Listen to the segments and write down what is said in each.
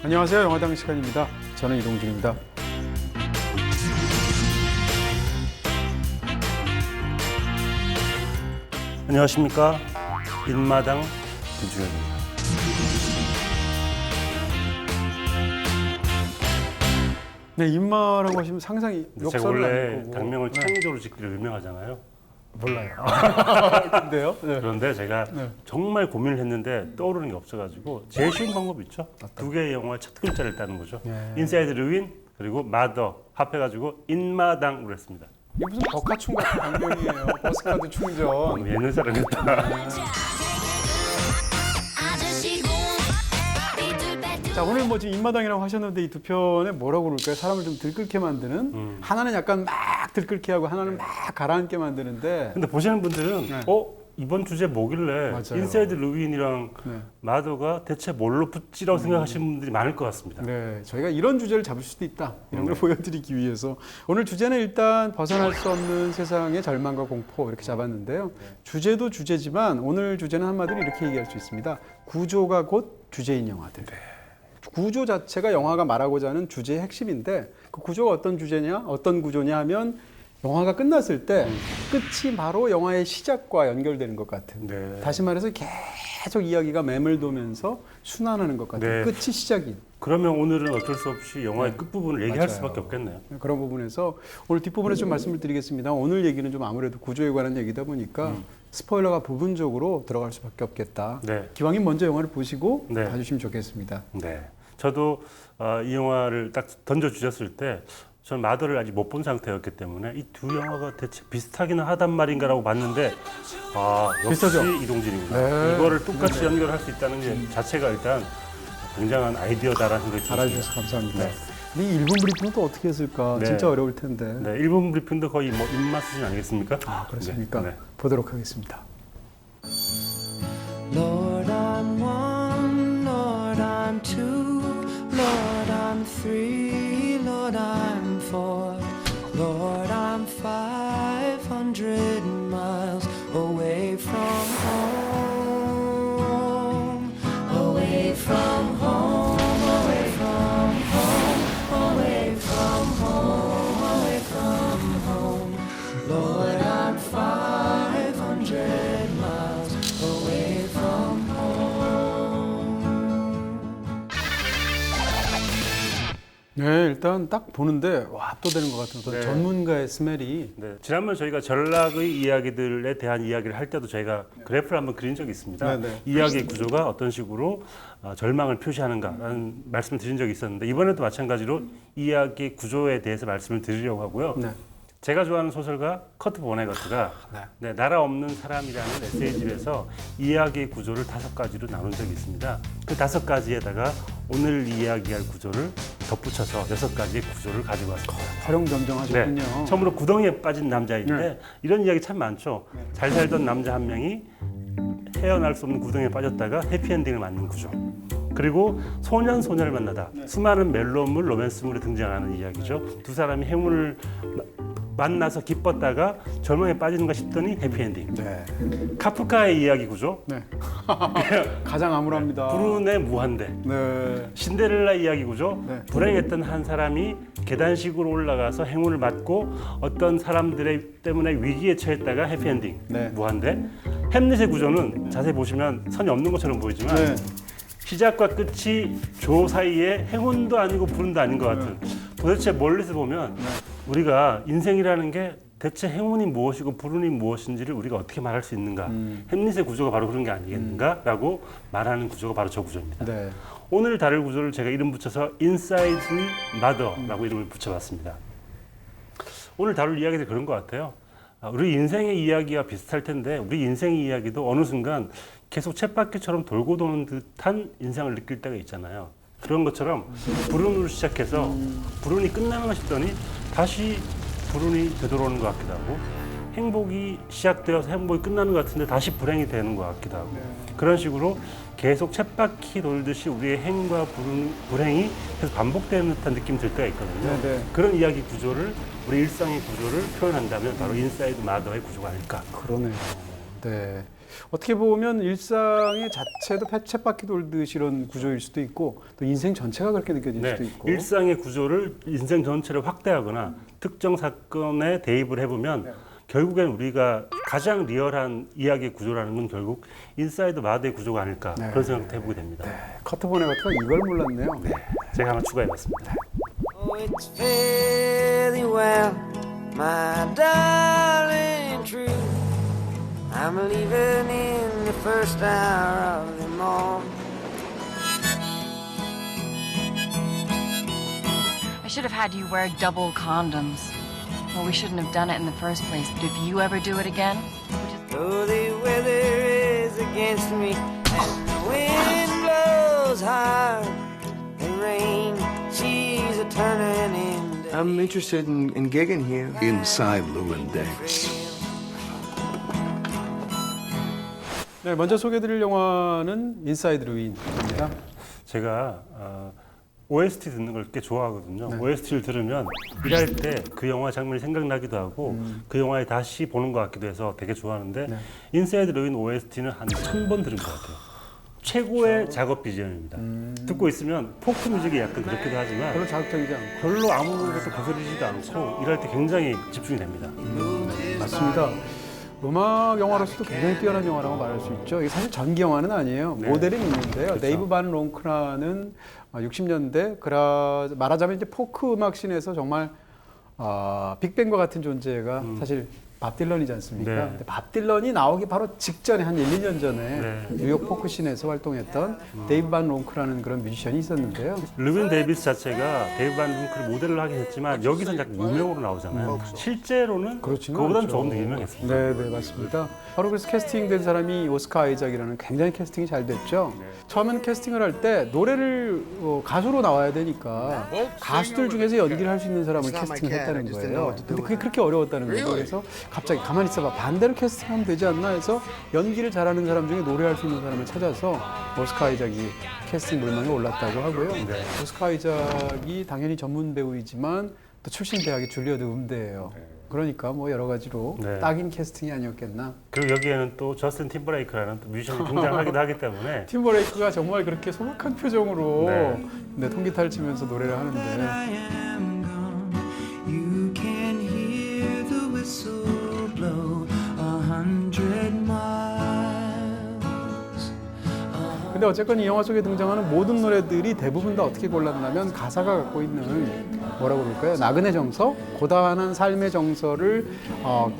안녕하세요. 영화당 시간입니다. 저는 이동준입니다. 안녕하십니까. 인마당 김주현입니다. 네, 인마라고 하시면 상상이 제가 역설은 원래 아닐 거고. 당명을 창의적으로 짓기로 유명하잖아요. 몰라요. 근데요? 네. 그런데 제가 네. 정말 고민을 했는데 떠오르는 게 없어가지고 제일 쉬운 방법이 있죠. 두 개의 영화의 첫 글자를 따는 거죠. 네. 인사이드 루인 그리고 마더 합해가지고 인마당으로 했습니다. 이게 무슨 버카충 같은 광경이에요. 버스카드 충전. 너무 옛날 사람 같다. 자, 오늘 뭐 지금 인마당이라고 하셨는데 이 두 편에 뭐라고 그럴까요? 사람을 좀 들끓게 만드는 하나는 약간 막 들끓게 하고 하나는 막 가라앉게 만드는데 근데 보시는 분들은 네. 이번 주제 뭐길래 맞아요. 인사이드 루인이랑 네. 마더가 대체 뭘로 붙지라고 생각하시는 분들이 많을 것 같습니다. 네, 저희가 이런 주제를 잡을 수도 있다. 이런 걸 보여드리기 위해서 오늘 주제는 일단 벗어날 수 없는 세상의 절망과 공포 이렇게 잡았는데요. 주제도 주제지만 오늘 주제는 한마디로 이렇게 얘기할 수 있습니다. 구조가 곧 주제인 영화들. 구조 자체가 영화가 말하고자 하는 주제의 핵심인데 그 구조가 어떤 주제냐, 어떤 구조냐 하면 영화가 끝났을 때 끝이 바로 영화의 시작과 연결되는 것 같은. 네. 다시 말해서 계속 이야기가 매몰도면서 순환하는 것 같은. 네. 끝이 시작인. 그러면 오늘은 어쩔 수 없이 영화의 네. 끝부분을 얘기할 맞아요. 수밖에 없겠네요. 그런 부분에서 오늘 뒷부분에 좀 말씀을 드리겠습니다. 오늘 얘기는 좀 아무래도 구조에 관한 얘기다 보니까 스포일러가 부분적으로 들어갈 수밖에 없겠다. 네. 기왕이면 먼저 영화를 보시고 네. 봐주시면 좋겠습니다. 네. 저도 이 영화를 딱 던져 주셨을 때 저는 마더를 아직 못 본 상태였기 때문에 이 두 영화가 대체 비슷하기는 하단 말인가라고 봤는데 역시 비슷하죠? 이동진입니다. 네. 이거를 똑같이 연결할 수 있다는 게 자체가 일단 굉장한 아이디어다라는 생각이 들었습니다. 알아주셔서 감사합니다. 네. 근데 이 1분 브리핑은 또 어떻게 했을까? 네. 진짜 어려울 텐데. 네, 1분 브리핑도 거의 뭐 입맛 수준 아니겠습니까? 아, 그렇습니까? 네. 네. 보도록 하겠습니다. Lord, I'm one, Lord, I'm two, Lord, I'm three, Lord, I'm four, Lord, I'm 500 miles away from home, away from home, away from home, away from home, away from home, Lord, I'm 500 miles away from home. 네, 일단 딱 보는데 와, 압도되는 것 같은 어떤 네. 전문가의 스멜이. 네, 지난번 저희가 전락의 이야기들에 대한 이야기를 할 때도 저희가 그래프를 한번 그린 적이 있습니다. 네, 네. 이야기의 구조가 어떤 식으로 절망을 표시하는가라는 말씀을 드린 적이 있었는데 이번에도 마찬가지로 이야기의 구조에 대해서 말씀을 드리려고 하고요. 네. 제가 좋아하는 소설가 커트 보네거트가 네, 나라 없는 사람이라는 에세이집에서 이야기의 구조를 5가지로 나눈 적이 있습니다. 그 5가지에다가 오늘 이야기할 구조를 덧붙여서 6가지의 구조를 가지고 왔습니다. 활용점정하셨군요. 네. 처음으로 구덩이에 빠진 남자인데 네. 이런 이야기 참 많죠. 잘 살던 남자 한 명이 헤어날 수 없는 구덩이에 빠졌다가 해피엔딩을 맞는 구조. 그리고 소년을 만나다 수많은 멜로물, 로맨스물에 등장하는 이야기죠. 두 사람이 행운을 만나서 기뻤다가 절망에 빠지는가 싶더니 해피엔딩. 네. 카프카의 이야기 구조. 네. 가장 암울합니다. 불운의 무한대. 네. 신데렐라 이야기 구조. 네. 불행했던 한 사람이 계단식으로 올라가서 행운을 받고 어떤 사람들의 때문에 위기에 처했다가 해피엔딩. 네. 무한대. 햄릿의 구조는 자세히 보시면 선이 없는 것처럼 보이지만 네. 시작과 끝이 조 사이에 행운도 아니고 불운도 아닌 것 같은. 도대체 멀리서 보면 우리가 인생이라는 게 대체 행운이 무엇이고 불운이 무엇인지를 우리가 어떻게 말할 수 있는가. 햄릿의 구조가 바로 그런 게 아니겠는가라고 말하는 구조가 바로 저 구조입니다. 네. 오늘 다룰 구조를 제가 이름 붙여서 인사이드 마더라고 이름을 붙여봤습니다. 오늘 다룰 이야기도 그런 것 같아요. 우리 인생의 이야기와 비슷할 텐데 우리 인생의 이야기도 어느 순간 계속 쳇바퀴처럼 돌고 도는 듯한 인상을 느낄 때가 있잖아요. 그런 것처럼 불운으로 시작해서 불운이 끝나는가 싶더니 다시 불운이 되돌아오는 것 같기도 하고 행복이 시작되어서 행복이 끝나는 것 같은데 다시 불행이 되는 것 같기도 하고 그런 식으로 계속 쳇바퀴 돌듯이 우리의 행과 불행이 계속 반복되는 듯한 느낌이 들 때가 있거든요. 네. 그런 이야기 구조를 우리 일상의 구조를 표현한다면 바로 인사이드 마더의 구조가 아닐까. 그러네요. 네. 어떻게 보면 일상의 자체도 쳇바퀴 돌듯이 이런 구조일 수도 있고 또 인생 전체가 그렇게 느껴질 네, 수도 있고. 일상의 구조를 인생 전체를 확대하거나 특정 사건에 대입을 해보면 네. 결국엔 우리가 가장 리얼한 이야기의 구조라는 건 결국 인사이드 마드의 구조가 아닐까 네. 그런 생각도 해보게 됩니다. 커터보네 같은 이걸 몰랐네요. 제가 하나 추가해봤습니다. Oh, it's fairly well, my darling true. I'm leaving in the first hour of the morn. I should have had you wear double condoms. Well, we shouldn't have done it in the first place, but if you ever do it again, Though the weather is against me and the wind blows hard, the rain, she's a turning in. I'm interested in gigging here. Inside Llewyn Davis. 네, 먼저 소개해드릴 영화는 인사이드 루인입니다. 제가 OST 듣는 걸 꽤 좋아하거든요. 네. OST를 들으면 일할 때 그 영화 장면이 생각나기도 하고 그 영화에 다시 보는 것 같기도 해서 되게 좋아하는데 네. 인사이드 루인 OST는 한 1000번 들은 것 같아요. 최고의 작업 BGM입니다. 듣고 있으면 포크 뮤직이 약간 그렇기도 하지만 별로 자극적이지 않고. 별로 아무것도 거스르지도 않고 일할 때 굉장히 집중이 됩니다. 맞습니다. 음악 영화로서도 굉장히 뛰어난 영화라고 말할 수 있죠. 이게 사실 전기 영화는 아니에요. 네. 모델은 있는데요. 그렇죠. 데이브 반 롱크라는 60년대 말하자면 이제 포크 음악 씬에서 정말 빅뱅과 같은 존재가 사실 밥 딜런이지 않습니까? 네. 근데 밥 딜런이 나오기 바로 직전에 한 1, 2년 전에 네. 뉴욕 포크 씬에서 활동했던 데이브 반 롱크라는 그런 뮤지션이 있었는데요. 르빈 데이비스 자체가 데이브 반 룽크를 모델을 하긴 했지만 여기서는 약간 유명으로 나오잖아요. 실제로는 그렇지는 그보다는 않죠. 조금 더 유명했습니다. 네, 맞습니다. 바로 그래서 캐스팅된 사람이 오스카 아이작이라는 굉장히 캐스팅이 잘 됐죠. 처음엔 캐스팅을 할 때 노래를 가수로 나와야 되니까 가수들 중에서 연기를 할 수 있는 사람을 캐스팅했다는 거예요. 근데 그게 그렇게 어려웠다는 거예요. 그래서 갑자기 가만히 있어봐. 반대로 캐스팅하면 되지 않나 해서 연기를 잘하는 사람 중에 노래할 수 있는 사람을 찾아서 오스카 아이작이 캐스팅 물망에 올랐다고 하고요. 오스카 아이작이 당연히 전문 배우이지만 또 출신 대학이 줄리어드 음대예요. 그러니까 뭐 여러 가지로 네. 딱인 캐스팅이 아니었겠나. 그리고 여기에는 또 저스틴 팀버레이크라는 또 뮤지션이 등장하기도 하기 때문에 팀버레이크가 정말 그렇게 소박한 표정으로 네. 통기타를 치면서 노래를 하는데 I am gone. You can hear the whistle blow 100 miles. 근데 어쨌건 이 영화 속에 등장하는 모든 노래들이 대부분 다 어떻게 골랐냐면 가사가 갖고 있는 뭐라고 그럴까요? 나그네 정서? 고단한 삶의 정서를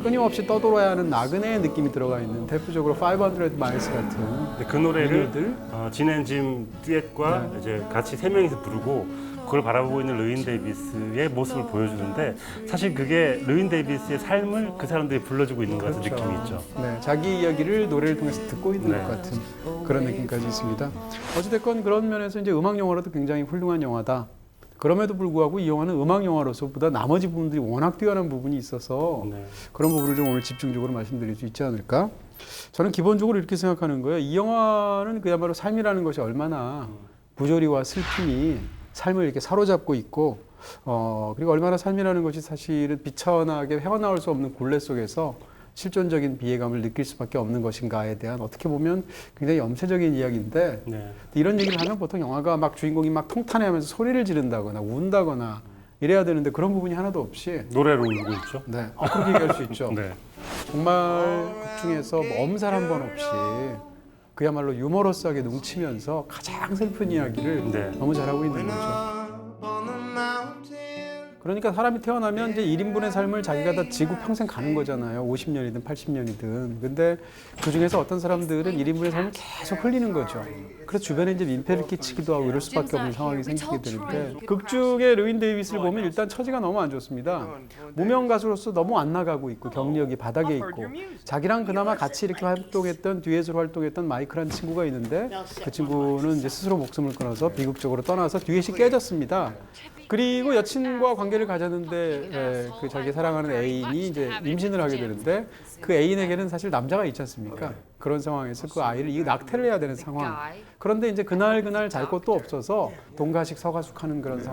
끊임없이 떠돌아야 하는 나그네의 느낌이 들어가 있는 대표적으로 500 miles 같은 근데 그 노래를 민요들? 진앤짐 듀엣과 이제 같이 세 명이서 부르고 그걸 바라보고 있는 르윈 데이비스의 모습을 보여주는데 사실 그게 르윈 데이비스의 삶을 그 사람들이 불러주고 있는 것 같은 느낌이 있죠. 네, 자기 이야기를 노래를 통해서 듣고 있는 네. 것 같은 그런 느낌까지 있습니다. 어찌됐건 그런 면에서 이제 음악 영화로도 굉장히 훌륭한 영화다. 그럼에도 불구하고 이 영화는 음악 영화로서보다 나머지 부분들이 워낙 뛰어난 부분이 있어서 네. 그런 부분을 좀 오늘 집중적으로 말씀드릴 수 있지 않을까? 저는 기본적으로 이렇게 생각하는 거예요. 이 영화는 그야말로 삶이라는 것이 얼마나 부조리와 슬픔이 삶을 이렇게 사로잡고 있고 그리고 얼마나 삶이라는 것이 사실은 비천하게 헤어나올 수 없는 굴레 속에서 실존적인 비애감을 느낄 수밖에 없는 것인가에 대한 어떻게 보면 굉장히 염세적인 이야기인데 네. 이런 얘기를 하면 보통 영화가 막 주인공이 막 통탄해하면서 소리를 지른다거나 운다거나 이래야 되는데 그런 부분이 하나도 없이 노래로 울고 있죠. 네, 그렇게 얘기할 수 있죠. 네. 정말 극 중에서 뭐 엄살 한 번 없이 그야말로 유머러스하게 농치면서 가장 슬픈 이야기를 네. 너무 잘하고 있는 거죠. 그러니까 사람이 태어나면 이제 1인분의 삶을 자기가 다 지고 평생 가는 거잖아요. 50년이든 80년이든. 근데 그 중에서 어떤 사람들은 1인분의 삶을 계속 흘리는 거죠. 그래서 주변에 이제 민폐를 끼치기도 하고 이럴 수밖에 없는 상황이 생기게 되는데 극 중에 르윈 데이비스를 보면 일단 처지가 너무 안 좋습니다. 무명 가수로서 너무 안 나가고 있고 경력이 바닥에 있고 자기랑 그나마 같이 이렇게 활동했던 듀엣으로 활동했던 마이크라는 친구가 있는데 그 친구는 이제 스스로 목숨을 끊어서 비극적으로 떠나서 듀엣이 깨졌습니다. 그리고 여친과 관계를 가졌는데 그 자기 사랑하는 애인이 이제 임신을 하게 되는데 그 애인에게는 사실 남자가 있지 않습니까? 그런 상황에서 그 아이를 낙태를 해야 되는 상황. 그런데 이제 그날 잘 곳도 없어서 동가식 서가숙하는 그런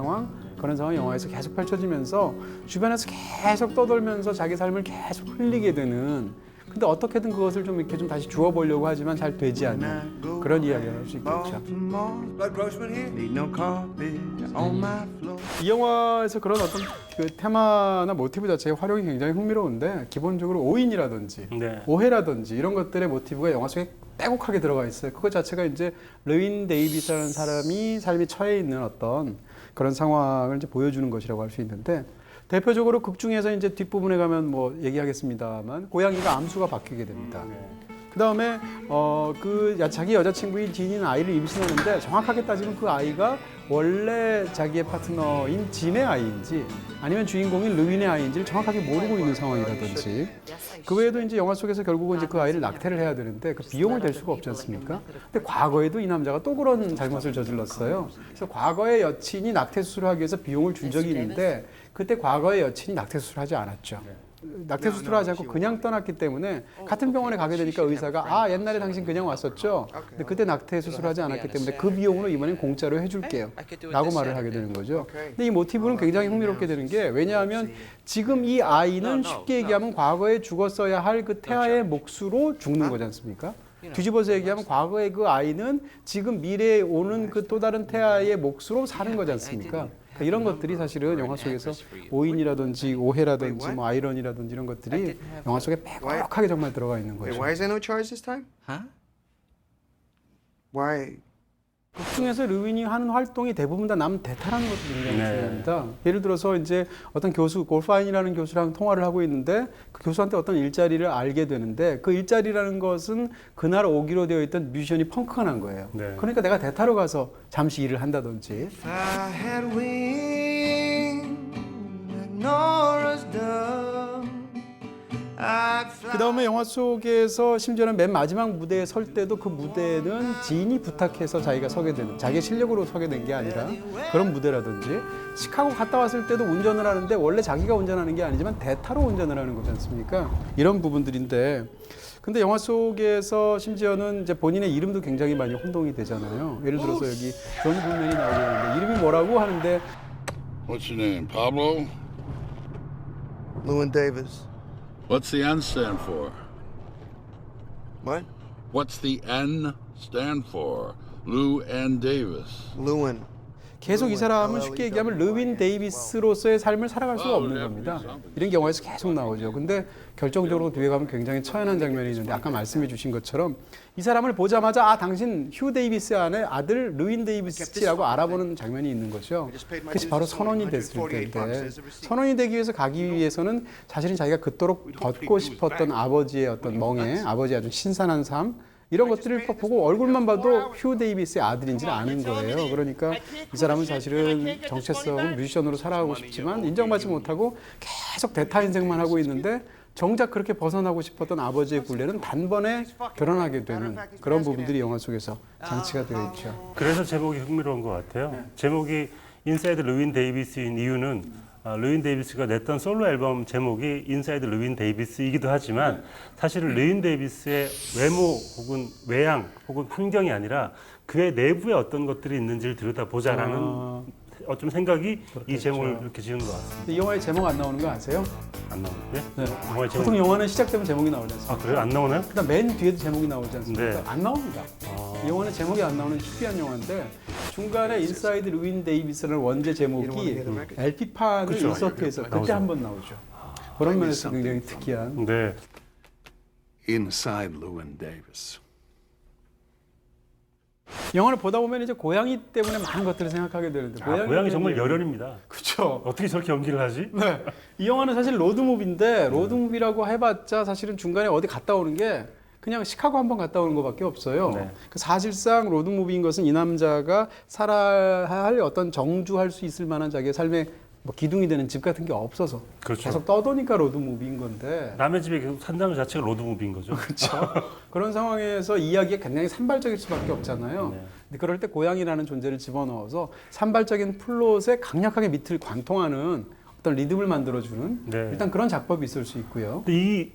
상황이 영화에서 계속 펼쳐지면서 주변에서 계속 떠돌면서 자기 삶을 계속 흘리게 되는 근데 어떻게든 그것을 좀 이렇게 좀 다시 주워보려고 하지만 잘 되지 않는 그런 이야기를 할 수 있겠죠. Blood Grossman here? Need no carpet on my floor. 이 영화에서 그런 어떤 그 테마나 모티브 자체의 활용이 굉장히 흥미로운데 기본적으로 오인이라든지 네. 오해라든지 이런 것들의 모티브가 영화 속에 빼곡하게 들어가 있어요. 그것 자체가 이제 르윈 데이비스라는 사람이 삶이 처해 있는 어떤 그런 상황을 이제 보여주는 것이라고 할 수 있는데 대표적으로 극 중에서 이제 뒷부분에 가면 뭐 얘기하겠습니다만 고양이가 암수가 바뀌게 됩니다. 그 다음에 자기 여자친구인 진이는 아이를 임신하는데 정확하게 따지면 그 아이가 원래 자기의 파트너인 진의 아이인지 아니면 주인공인 르윈의 아이인지를 정확하게 모르고 있는 상황이라든지 그 외에도 이제 영화 속에서 결국은 이제 그 아이를 낙태를 해야 되는데 그 비용을 댈 수가 없지 않습니까? 근데 과거에도 이 남자가 또 그런 잘못을 저질렀어요. 그래서 과거의 여친이 낙태 수술을 하기 위해서 비용을 준 적이 있는데 그때 과거의 여친이 낙태 수술을 하지 않았죠. 낙태 수술을 하지 않고 그냥 떠났기 때문에 같은 병원에 가게 되니까 의사가 옛날에 당신 그냥 왔었죠. 근데 그때 낙태 수술을 하지 않았기 때문에 그 비용으로 이번엔 공짜로 해줄게요. 라고 말을 하게 되는 거죠. 근데 이 모티브는 굉장히 흥미롭게 되는 게 왜냐하면 지금 이 아이는 쉽게 얘기하면 과거에 죽었어야 할 그 태아의 몫으로 죽는 거지 않습니까? 뒤집어서 얘기하면 과거의 그 아이는 지금 미래에 오는 그 또 다른 태아의 몫으로 사는 거지 않습니까? 그러니까 이런 것들이 사실은 영화 속에서 오인이라든지 오해라든지 뭐 아이러니라든지 이런 것들이 영화 속에 빼곡하게 정말 들어가 있는 Wait, 거죠. why is there no charge this time? Huh? Why? 극 중에서 르윈이 하는 활동이 대부분 다 남 대타라는 것도 굉장히 네. 중요합니다. 예를 들어서 이제 어떤 교수, 골파인이라는 교수랑 통화를 하고 있는데 그 교수한테 어떤 일자리를 알게 되는데 그 일자리라는 것은 그날 오기로 되어 있던 뮤지션이 펑크가 난 거예요. 네. 그러니까 내가 대타로 가서 잠시 일을 한다든지 If I had wings like Nora's dove, I'd fly. 그 다음에 영화 속에서 심지어는 맨 마지막 무대에 설 때도 그 무대는 지인이 부탁해서 자기가 서게 되는, 자기의 실력으로 서게 된 게 아니라 그런 무대라든지 시카고 갔다 왔을 때도 운전을 하는데 원래 자기가 운전하는 게 아니지만 대타로 운전을 하는 거지 않습니까? 이런 부분들인데 근데 영화 속에서 심지어는 이제 본인의 이름도 굉장히 많이 혼동이 되잖아요. 예를 들어서 여기 존 굴맨이 나오고 있는데 이름이 뭐라고 하는데 What's your name? Pablo? Lewin Davis. What's the N stand for? What? What's the N stand for? Lou N. Davis. Lewin. 계속 이 사람은 쉽게 얘기하면 르윈 데이비스로서의 삶을 살아갈 수가 없는 겁니다. 이런 게 영화에서 계속 나오죠. 근데 결정적으로 뒤에 가면 굉장히 처연한 장면이 있는데 아까 말씀해 주신 것처럼 이 사람을 보자마자 당신 휴 데이비스 안에 아들 르윈 데이비스라고 알아보는 장면이 있는 거죠. 그것이 바로 선원이 됐을 때인데 선원이 되기 위해서 가기 위해서는 사실은 자기가 그토록 걷고 싶었던 아버지의 어떤 멍에 아버지의 아주 신선한 삶 이런 것들을 보고 얼굴만 봐도 휴 데이비스의 아들인지를 아는 거예요. 그러니까 이 사람은 사실은 정체성은 뮤지션으로 살아가고 싶지만 인정받지 못하고 계속 대타 인생만 하고 있는데 정작 그렇게 벗어나고 싶었던 아버지의 굴레는 단번에 드러나게 되는 그런 부분들이 영화 속에서 장치가 되어 있죠. 그래서 제목이 흥미로운 것 같아요. 제목이 인사이드 르윈 데이비스인 이유는 르윈 데이비스가 냈던 솔로 앨범 제목이 인사이드 르윈 데이비스이기도 하지만 사실은 르윈 데이비스의 외모 혹은 외양 혹은 환경이 아니라 그의 내부에 어떤 것들이 있는지를 들여다보자라는 어쩜 생각이 이 제목을 이렇게 지은 것 같습니다. 근데 이 영화의 제목 안 나오는 거 아세요? 안 나오는데? 네. 영화의 제목. 보통 영화는 시작되면 제목이 나오지 않습니까? 그래요? 안 나오나요? 그다음 맨 뒤에도 제목이 나오지 않습니까? 네. 안 나옵니다. 이 영화는 제목이 안 나오는 희귀한 영화인데 중간에 인사이드 르윈 데이비스라는 원제 제목이 LP판을 그렇죠. 인서트해서 그때 나오죠. 한 번 나오죠. 그런 면에서 굉장히 특이한. 네. Inside Lewin Davis. 영화를 보다 보면 이제 고양이 때문에 많은 것들을 생각하게 되는데 고양이 정말 열혈입니다. 그렇죠. 어떻게 저렇게 연기를 하지? 네. 이 영화는 사실 로드무비인데 로드무비라고 해봤자 사실은 중간에 어디 갔다 오는 게 그냥 시카고 한번 갔다 오는 것밖에 없어요. 네. 그 사실상 로드무비인 것은 이 남자가 살아야 할 어떤 정주할 수 있을 만한 자기의 삶의 뭐 기둥이 되는 집 같은 게 없어서 그렇죠. 계속 떠도니까 로드무비인 건데 남의 집에 계속 산다는 자체가 로드무비인 거죠. 그렇죠. 그런 상황에서 이야기가 굉장히 산발적일 수밖에 없잖아요. 네. 근데 그럴 때 고양이라는 존재를 집어넣어서 산발적인 플롯에 강력하게 밑을 관통하는 어떤 리듬을 만들어주는 네. 일단 그런 작법이 있을 수 있고요. 근데 이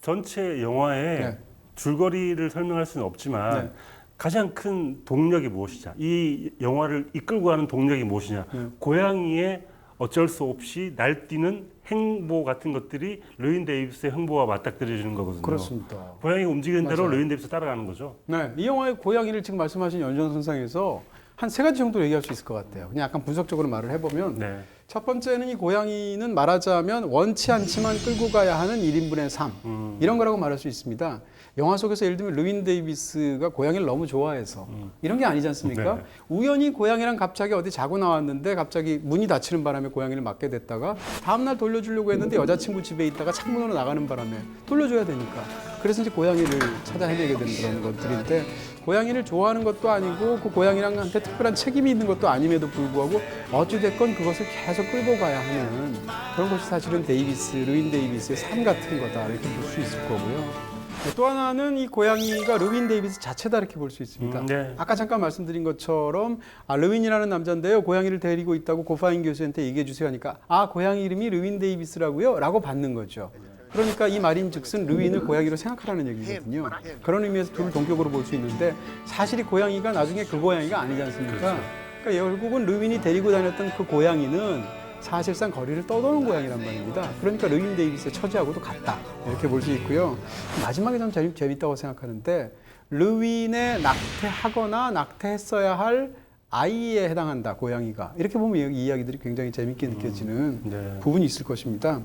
전체 영화의 네. 줄거리를 설명할 수는 없지만 네. 가장 큰 동력이 무엇이냐? 이 영화를 이끌고 가는 동력이 무엇이냐? 고양이의 어쩔 수 없이 날뛰는 행보 같은 것들이 르윈 데이비스의 행보와 맞닥뜨려지는 거거든요. 그렇습니다. 고양이가 움직이는 대로 맞아요. 르윈 데이비스 따라가는 거죠. 네, 이 영화의 고양이를 지금 말씀하신 연장선상에서 한 세 가지 정도로 얘기할 수 있을 것 같아요. 그냥 약간 분석적으로 말을 해보면 네. 첫 번째는 이 고양이는 말하자면 원치 않지만 끌고 가야 하는 1인분의 삶 이런 거라고 말할 수 있습니다. 영화 속에서 예를 들면 르윈 데이비스가 고양이를 너무 좋아해서 이런 게 아니지 않습니까? 네. 우연히 고양이랑 갑자기 어디 자고 나왔는데 갑자기 문이 닫히는 바람에 고양이를 맞게 됐다가 다음날 돌려주려고 했는데 여자친구 집에 있다가 창문으로 나가는 바람에 돌려줘야 되니까 그래서 이제 고양이를 찾아 헤매게 되는 그런 것들인데 고양이를 좋아하는 것도 아니고 그 고양이랑한테 특별한 책임이 있는 것도 아님에도 불구하고 어찌됐건 그것을 계속 끌고 가야 하는 그런 것이 사실은 르윈 데이비스의 삶 같은 거다 이렇게 볼 수 있을 거고요. 또 하나는 이 고양이가 르윈 데이비스 자체다 이렇게 볼 수 있습니다. 네. 아까 잠깐 말씀드린 것처럼 르윈이라는 남자인데요. 고양이를 데리고 있다고 고파인 교수한테 얘기해 주세요 하니까 고양이 이름이 르윈 데이비스라고요? 라고 받는 거죠. 그러니까 이 말인즉슨 르윈을 고양이로 생각하라는 얘기거든요. 그런 의미에서 둘을 동격으로 볼 수 있는데 사실이 고양이가 나중에 그 고양이가 아니지 않습니까? 그러니까 결국은 르윈이 데리고 다녔던 그 고양이는 사실상 거리를 떠도는 고양이란 말입니다. 그러니까 르윈 데이비스의 처지하고도 같다. 이렇게 볼 수 있고요. 마지막에 좀 재밌다고 생각하는데 르윈에 낙태하거나 낙태했어야 할 아이에 해당한다. 고양이가. 이렇게 보면 이 이야기들이 굉장히 재밌게 느껴지는 네. 부분이 있을 것입니다.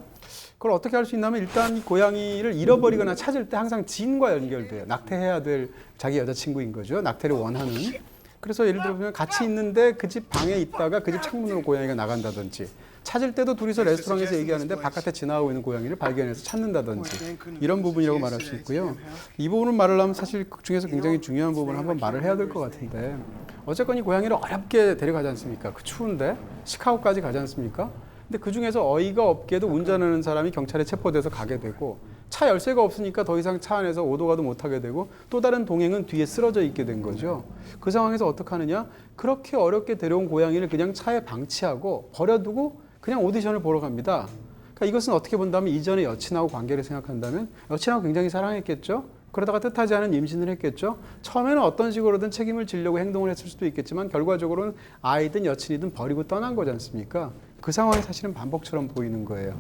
그걸 어떻게 할 수 있냐면 일단 이 고양이를 잃어버리거나 찾을 때 항상 지인과 연결돼요. 낙태해야 될 자기 여자친구인 거죠. 낙태를 원하는. 그래서 예를 들면 같이 있는데 그 집 방에 있다가 그 집 창문으로 고양이가 나간다든지 찾을 때도 둘이서 레스토랑에서 얘기하는데 바깥에 지나가고 있는 고양이를 발견해서 찾는다든지 이런 부분이라고 말할 수 있고요. 이 부분을 말을 하면 사실 극 중에서 굉장히 중요한 부분을 한번 말을 해야 될 것 같은데 어쨌건 이 고양이를 어렵게 데려가지 않습니까? 그 추운데 시카고까지 가지 않습니까? 근데 그 중에서 어이가 없게도 운전하는 사람이 경찰에 체포돼서 가게 되고 차 열쇠가 없으니까 더 이상 차 안에서 오도 가도 못하게 되고 또 다른 동행은 뒤에 쓰러져 있게 된 거죠. 그 상황에서 어떻게 하느냐? 그렇게 어렵게 데려온 고양이를 그냥 차에 방치하고 버려두고 그냥 오디션을 보러 갑니다. 그러니까 이것은 어떻게 본다면 이전에 여친하고 관계를 생각한다면 여친하고 굉장히 사랑했겠죠. 그러다가 뜻하지 않은 임신을 했겠죠. 처음에는 어떤 식으로든 책임을 지려고 행동을 했을 수도 있겠지만 결과적으로는 아이든 여친이든 버리고 떠난 거지 않습니까? 그 상황이 사실은 반복처럼 보이는 거예요.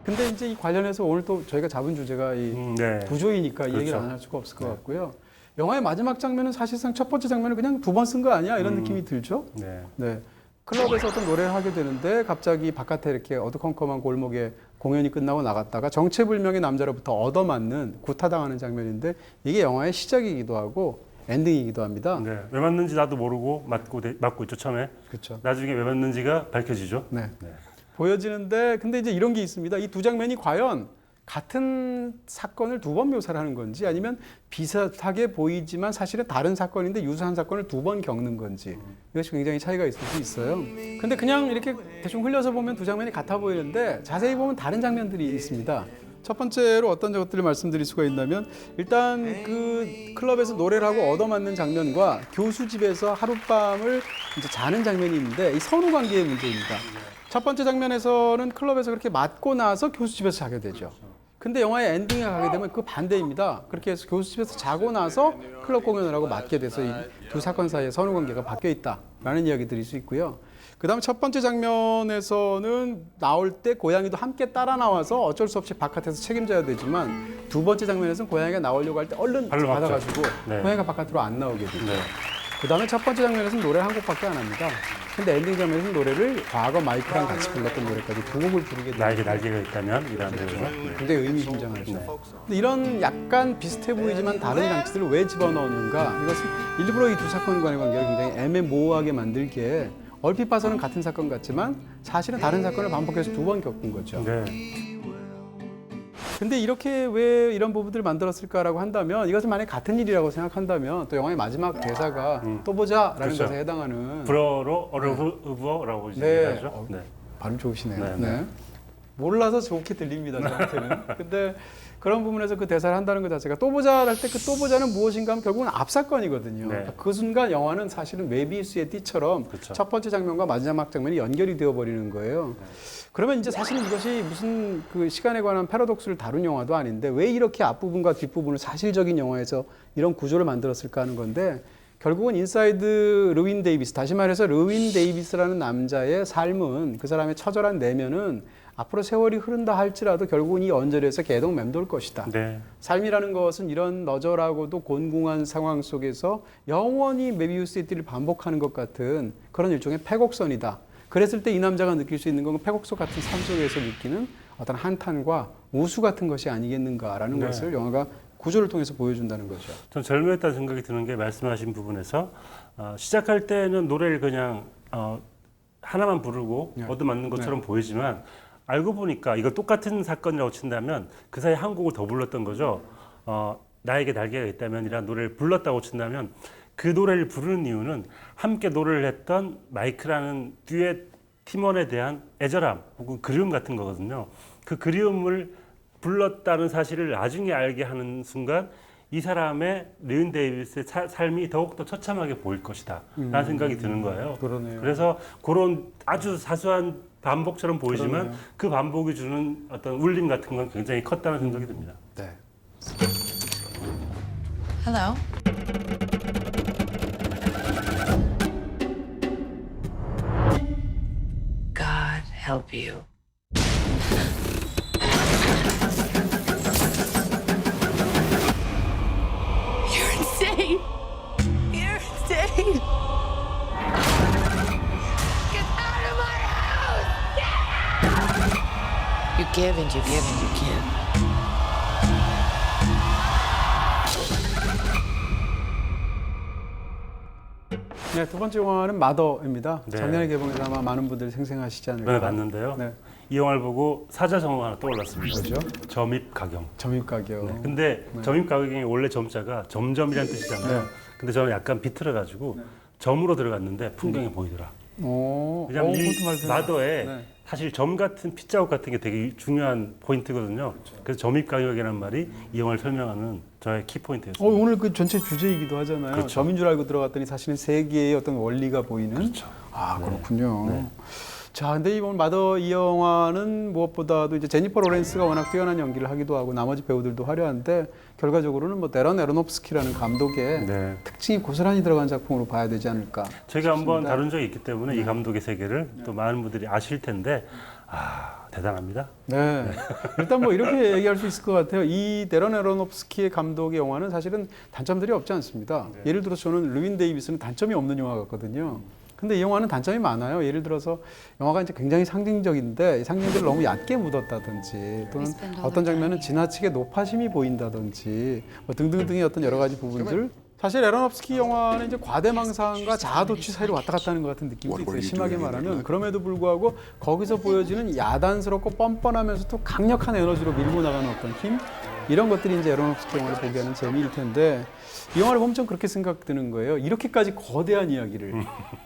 근데 이제 이 관련해서 오늘 또 저희가 잡은 주제가 이 네. 부조이니까 이 얘기를 그렇죠. 안 할 수가 없을 것 같고요. 영화의 마지막 장면은 사실상 첫 번째 장면을 그냥 두 번 쓴 거 아니야? 이런 느낌이 들죠? 네. 네. 클럽에서 어떤 노래를 하게 되는데 갑자기 바깥에 이렇게 어두컴컴한 골목에 공연이 끝나고 나갔다가 정체불명의 남자로부터 얻어맞는 구타당하는 장면인데 이게 영화의 시작이기도 하고 엔딩이기도 합니다. 네. 왜 맞는지 나도 모르고 맞고 있죠 처음에. 그렇죠. 나중에 왜 맞는지가 밝혀지죠. 네. 네. 보여지는데 근데 이제 이런 게 있습니다. 이 두 장면이 과연 같은 사건을 두 번 묘사를 하는 건지 아니면 비슷하게 보이지만 사실은 다른 사건인데 유사한 사건을 두 번 겪는 건지 이것이 굉장히 차이가 있을 수 있어요. 근데 그냥 이렇게 대충 흘려서 보면 두 장면이 같아 보이는데 자세히 보면 다른 장면들이 있습니다. 첫 번째로 어떤 것들을 말씀드릴 수가 있냐면 일단 그 클럽에서 노래를 하고 얻어맞는 장면과 교수 집에서 하룻밤을 이제 자는 장면이 있는데 이 선후 관계의 문제입니다. 첫 번째 장면에서는 클럽에서 그렇게 맞고 나서 교수 집에서 자게 되죠. 근데 영화의 엔딩에 가게 되면 그 반대입니다. 그렇게 해서 교수 집에서 자고 나서 클럽 공연을 하고 맞게 돼서 이 두 사건 사이의 선후 관계가 바뀌어 있다라는 이야기 드릴 수 있고요. 그다음에 첫 번째 장면에서는 나올 때 고양이도 함께 따라 나와서 어쩔 수 없이 바깥에서 책임져야 되지만 두 번째 장면에서는 고양이가 나오려고 할 때 얼른 발로 막죠. 받아가지고 네. 고양이가 바깥으로 안 나오게 되죠. 네. 그다음에 첫 번째 장면에서는 노래 한 곡밖에 안 합니다. 근데 엔딩 장면에서는 노래를 과거 마이크랑 같이 불렀던 노래까지 두 곡을 부르게 돼요. 나에게 날개가 있다면 이라는 거죠. 굉장히 의미심장하죠. 근데 이런 약간 비슷해 보이지만 다른 장치들을 왜 집어넣었는가? 이것은 일부러 이 두 사건 간의 관계를 굉장히 애매모호하게 만들기에 얼핏 봐서는 같은 사건 같지만 사실은 다른 사건을 반복해서 두 번 겪은 거죠. 네. 근데 이렇게 왜 이런 부분들을 만들었을까라고 한다면 이것을 만약 같은 일이라고 생각한다면 또 영화의 마지막 대사가 또 보자라는 그렇죠. 것에 해당하는 브러로 어르브어라고 이제 네. 얘기하죠. 네. 발음 좋으시네요. 네, 네. 네. 몰라서 좋게 들립니다, 저한테는. 근데 그런 부분에서 그 대사를 한다는 것 자체가 또 보자 할 때 그 또 보자는 무엇인가 하면 결국은 앞사건이거든요. 네. 그러니까 그 순간 영화는 사실은 메비우스의 띠처럼 그렇죠. 첫 번째 장면과 마지막 장면이 연결이 되어 버리는 거예요. 그러면 이제 사실은 이것이 무슨 그 시간에 관한 패러독스를 다룬 영화도 아닌데 왜 이렇게 앞부분과 뒷부분을 사실적인 영화에서 이런 구조를 만들었을까 하는 건데 결국은 인사이드 르윈 데이비스, 다시 말해서 르윈 데이비스라는 남자의 삶은, 그 사람의 처절한 내면은 앞으로 세월이 흐른다 할지라도 결국은 이 언저리에서 계속 맴돌 것이다. 네. 삶이라는 것은 이런 너절하고도 곤궁한 상황 속에서 영원히 메비우스의 띠를 반복하는 것 같은 그런 일종의 패곡선이다. 그랬을 때 이 남자가 느낄 수 있는 건 패곡선 같은 삶 속에서 느끼는 어떤 한탄과 우수 같은 것이 아니겠는가라는 네. 것을 영화가 구조를 통해서 보여준다는 거죠. 전 절묘했다는 생각이 드는 게 말씀하신 부분에서 시작할 때는 노래를 그냥 하나만 부르고 네. 얻어맞는 것처럼 보이지만 알고 보니까 이거 똑같은 사건이라고 친다면 그 사이에 한 곡을 더 불렀던 거죠. 나에게 날개가 있다면이라는 노래를 불렀다고 친다면 그 노래를 부르는 이유는 함께 노래를 했던 마이크라는 듀엣 팀원에 대한 애절함 혹은 그리움 같은 거거든요. 그 그리움을 불렀다는 사실을 나중에 알게 하는 순간 이 사람의 르윈 데이비스의 삶이 더욱더 처참하게 보일 것이다 라는 생각이 드는 거예요. 그러네요. 그래서 그런 아주 사소한 반복처럼 보이지만 그러네요. 그 반복이 주는 어떤 울림 같은 건 굉장히 컸다는 생각이 듭니다. 네. Hello. God help you. You're insane. You're insane. Get out of my house! You give and you give and you give. 네, 두 번째 영화는 마더입니다. 네. 작년에 개봉해서 아마 많은 분들이 생생하시지 않을까. 이번에 봤는데요. 네. 이 영화를 보고 사자성어가 하나 떠올랐습니다. 뭐죠? 점입 가경. 점입 가격. 네. 근데 점입 가격이 원래 점자가 점점이라는 뜻이잖아요. 네. 근데 저는 약간 비틀어가지고 점으로 들어갔는데 풍경이 보이더라. 왜냐하면 이 그것도 말씀해. 마더에 네. 사실 점 같은 핏자국 같은 게 되게 중요한 포인트거든요. 그래서 점입 가격이라는 말이 이 영화를 설명하는 저의 키포인트였습니다. 오늘 그 전체 주제이기도 하잖아요. 그렇죠. 점인 줄 알고 들어갔더니 사실은 세 개의 어떤 원리가 보이는. 그렇죠. 아, 그렇군요. 네. 자, 근데 이번 마더 이 영화는 무엇보다도 이제 제니퍼 로렌스가 워낙 뛰어난 연기를 하기도 하고 나머지 배우들도 화려한데 결과적으로는 뭐 데런 에로노프스키라는 감독의 네. 특징이 고스란히 들어간 작품으로 봐야 되지 않을까. 제가 한번 싶습니다. 다룬 적이 있기 때문에 이 감독의 세계를 또 많은 분들이 아실 텐데 대단합니다. 네. 일단 뭐 이렇게 얘기할 수 있을 것 같아요. 이 데런 에로노프스키의 감독의 영화는 사실은 단점들이 없지 않습니다. 예를 들어서 저는 르윈 데이비스는 단점이 없는 영화 같거든요. 근데 이 영화는 단점이 많아요. 예를 들어서 영화가 이제 굉장히 상징적인데 이 상징들을 너무 얕게 묻었다든지 또는 어떤 장면은 지나치게 노파심이 보인다든지 뭐 등등등의 어떤 여러 가지 부분들. 사실 에로노프스키 영화는 이제 과대망상과 자아도취 사이로 왔다 갔다 하는 것 같은 느낌도 있어요. 심하게 말하면. 그럼에도 불구하고 거기서 보여지는 야단스럽고 뻔뻔하면서도 강력한 에너지로 밀고 나가는 어떤 힘? 이런 것들이 이제 에로노프스키 영화를 보게 하는 재미일 텐데 이 영화를 보면 좀 그렇게 생각드는 거예요. 이렇게까지 거대한 이야기를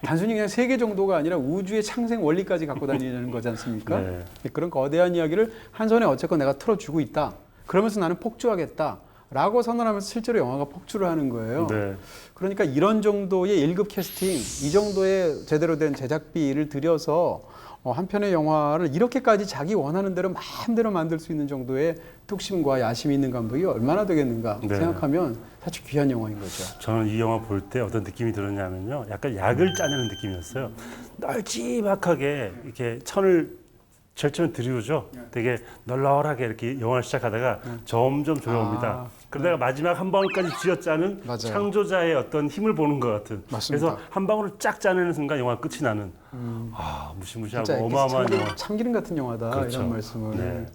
단순히 그냥 세계 정도가 아니라 우주의 창생 원리까지 갖고 다니는 거지 않습니까? 네. 그런 거대한 이야기를 한 손에 어쨌건 내가 틀어주고 있다. 그러면서 나는 폭주하겠다. 라고 선언하면서 실제로 영화가 폭주를 하는 거예요. 네. 그러니까 이런 정도의 1급 캐스팅, 이 정도의 제대로 된 제작비를 들여서 한 편의 영화를 이렇게까지 자기 원하는 대로 마음대로 만들 수 있는 정도의 뚝심과 야심이 있는 감독이 얼마나 되겠는가 네. 생각하면 사실 귀한 영화인 거죠. 저는 이 영화 볼 때 어떤 느낌이 들었냐면요. 약간 약을 짜내는 느낌이었어요. 널찍하게 이렇게 천을 절처럼 들이우죠. 되게 널널하게 이렇게 영화를 시작하다가 점점 조여옵니다. 그러다가 마지막 한 방울까지 쥐어짜는 맞아요. 창조자의 어떤 힘을 보는 것 같은. 맞습니다. 그래서 한 방울을 쫙 짜내는 순간 영화 끝이 나는 무시무시하고 진짜 어마어마한 영화. 참기름 같은 영화다 그렇죠. 이런 말씀을. 네.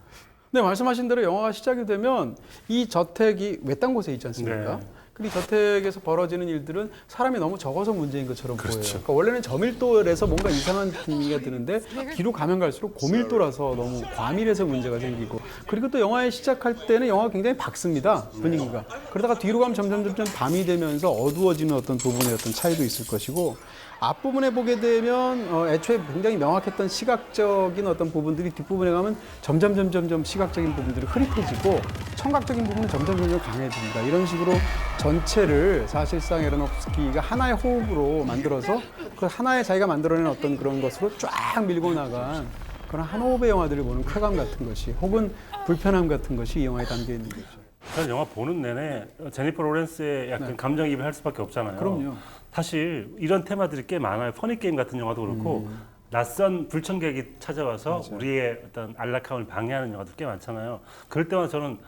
네, 말씀하신 대로 영화가 시작이 되면 이 저택이 외딴 곳에 있지 않습니까? 네. 근데 이 저택에서 벌어지는 일들은 사람이 너무 적어서 문제인 것처럼 보여요. 그렇죠. 그러니까 원래는 저밀도에서 뭔가 이상한 분위기가 드는데 뒤로 가면 갈수록 고밀도라서 너무 과밀해서 문제가 생기고 그리고 또 영화에 시작할 때는 영화가 굉장히 밝습니다. 분위기가. 그러다가 뒤로 가면 점점 밤이 되면서 어두워지는 어떤 부분의 어떤 차이도 있을 것이고 앞부분에 보게 되면 애초에 굉장히 명확했던 시각적인 어떤 부분들이 뒷부분에 가면 점점 시각적인 부분들이 흐릿해지고 청각적인 부분은 점점 강해집니다. 이런 식으로 전체를 사실상 에로노프스키가 하나의 호흡으로 만들어서 그 하나의 자기가 만들어낸 어떤 그런 것으로 쫙 밀고 나간 그런 한 호흡의 영화들을 보는 쾌감 같은 것이 혹은 불편함 같은 것이 이 영화에 담겨 있는 거죠. 저는 영화 보는 내내 제니퍼 로렌스의 약간 감정이입을 할 수밖에 없잖아요. 그럼요. 사실 이런 테마들이 꽤 많아요. 퍼니게임 같은 영화도 그렇고 낯선 불청객이 찾아와서 우리의 어떤 안락함을 방해하는 영화도 꽤 많잖아요. 그럴 때마다 저는